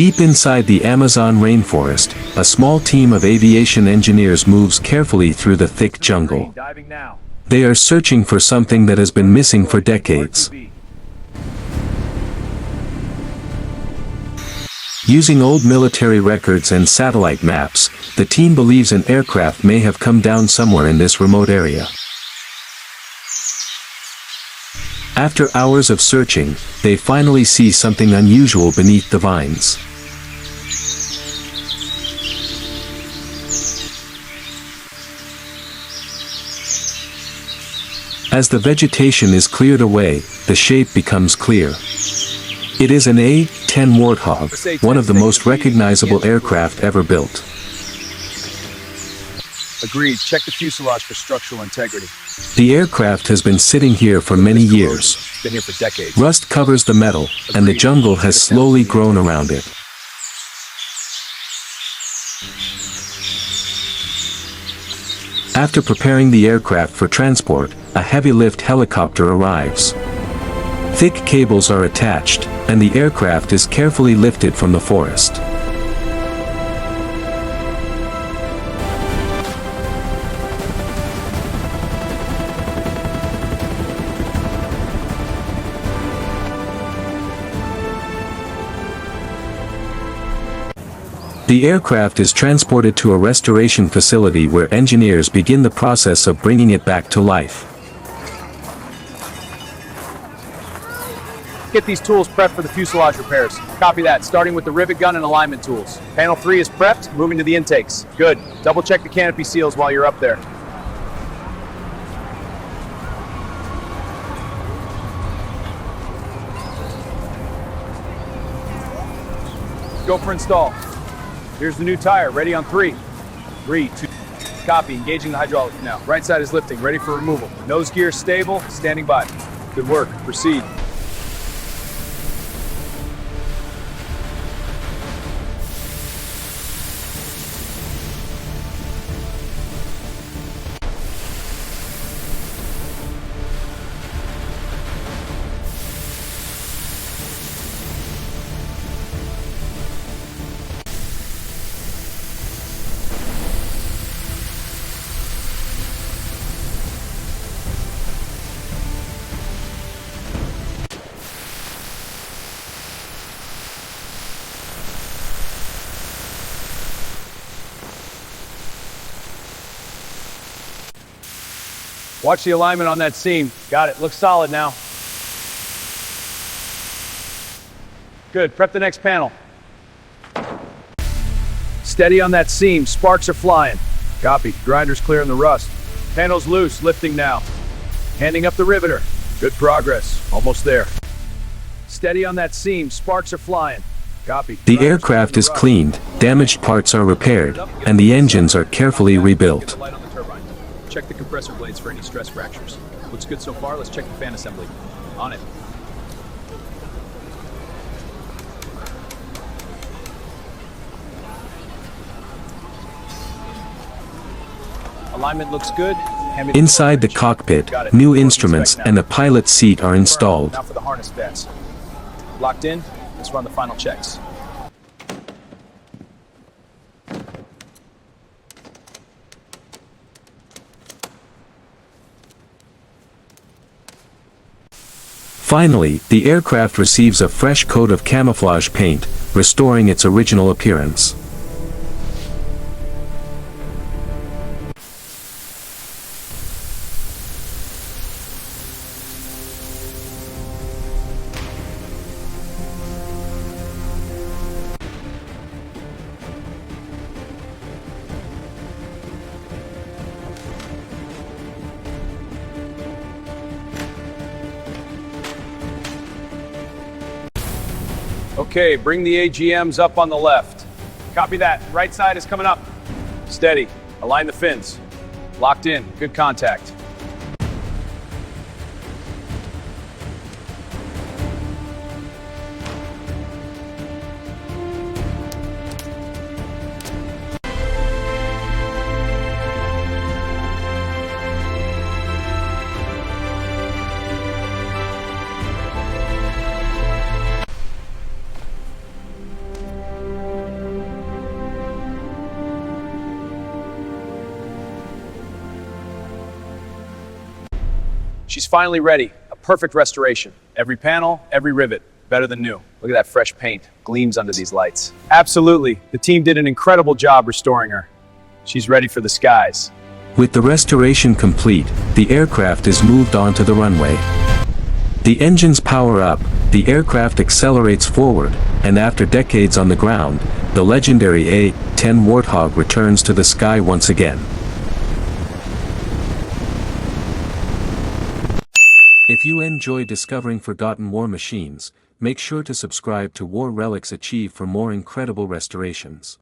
Deep inside the Amazon rainforest, a small team of aviation engineers moves carefully through the thick jungle. They are searching for something that has been missing for decades. Using old military records and satellite maps, the team believes an aircraft may have come down somewhere in this remote area. After hours of searching, they finally see something unusual beneath the vines. As the vegetation is cleared away, the shape becomes clear. It is an A-10 Warthog, one of the most recognizable aircraft ever built. Agreed. Check the fuselage for structural integrity. The aircraft has been sitting here for many years. Been here for decades. Rust covers the metal, and the jungle has slowly grown around it. After preparing the aircraft for transport, a heavy-lift helicopter arrives. Thick cables are attached, and the aircraft is carefully lifted from the forest. The aircraft is transported to a restoration facility where engineers begin the process of bringing it back to life. Get these tools prepped for the fuselage repairs. Copy that, starting with the rivet gun and alignment tools. Panel 3 is prepped, moving to the intakes. Good. Double check the canopy seals while you're up there. Go for install. Here's the new tire, ready on 3. 3, 2, copy, engaging the hydraulic now. Right side is lifting, ready for removal. Nose gear stable, standing by. Good work, proceed. Watch the alignment on that seam. Got it. Looks solid now. Good. Prep the next panel. Steady on that seam. Sparks are flying. Copy. Grinder's clearing the rust. Panel's loose. Lifting now. Handing up the riveter. Good progress. Almost there. Steady on that seam. Sparks are flying. Copy. The aircraft is cleaned, damaged parts are repaired, and the engines are carefully rebuilt. Check the compressor blades for any stress fractures. Looks good so far, let's check the fan assembly. On it. Alignment looks good. Inside the cockpit, new instruments and a pilot seat are installed. Now for the harness fans. Locked in, let's run the final checks. Finally, the aircraft receives a fresh coat of camouflage paint, restoring its original appearance. Okay, bring the AGMs up on the left. Copy that. Right side is coming up. Steady. Align the fins. Locked in. Good contact. She's finally ready. A perfect restoration. Every panel, every rivet. Better than new. Look at that fresh paint. Gleams under these lights. Absolutely. The team did an incredible job restoring her. She's ready for the skies. With the restoration complete, the aircraft is moved onto the runway. The engines power up, the aircraft accelerates forward, and after decades on the ground, the legendary A-10 Warthog returns to the sky once again. If you enjoy discovering forgotten war machines, make sure to subscribe to War Relics Achieve for more incredible restorations.